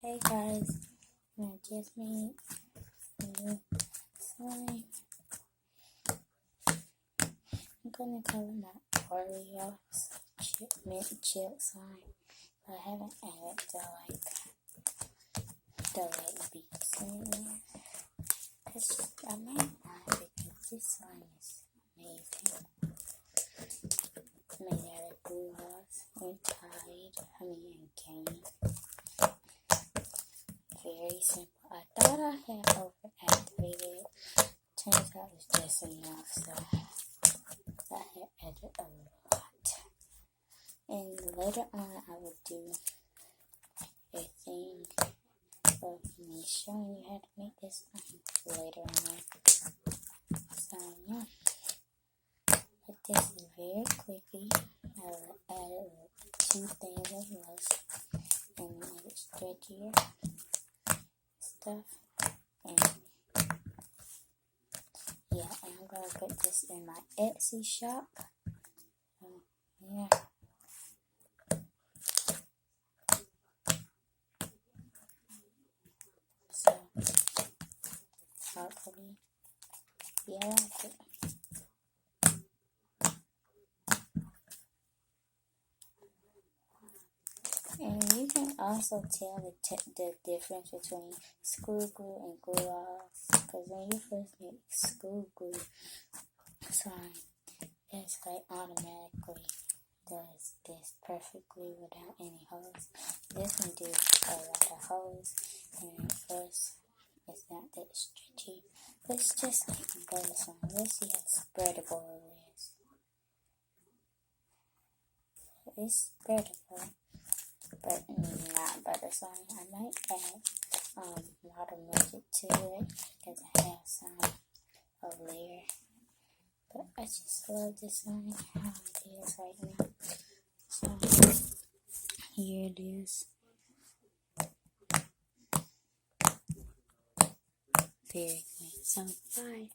Hey guys, I just made a new slime. I'm gonna call it my Oreos mint chip slime. But I haven't added the beats in there. Cause I might not because this slime is amazing. Made out of glue rods and and cane. Very simple. I thought I had overactivated. Turns out it's just enough, so I had added a lot. And later on, I will do a thing of me showing you how to make this later on. So yeah, but this is very quickly. I will add 2 things of lotion and make it stretchier stuff. And yeah, and I'm gonna put this in my Etsy shop. Yeah. So hopefully you like it. And you can also tell the difference between school glue and glue balls. Because when you first make school glue slime, it's like automatically does this perfectly without any holes. This one do a lot of holes, and at first it's not that stretchy, but it's just like butter slime. Let's see how spreadable it is. It's spreadable, but not butter slime. I might add water magic to it because I have some over there. But I just love this slime how it is right now. So here it is. Very good. So bye.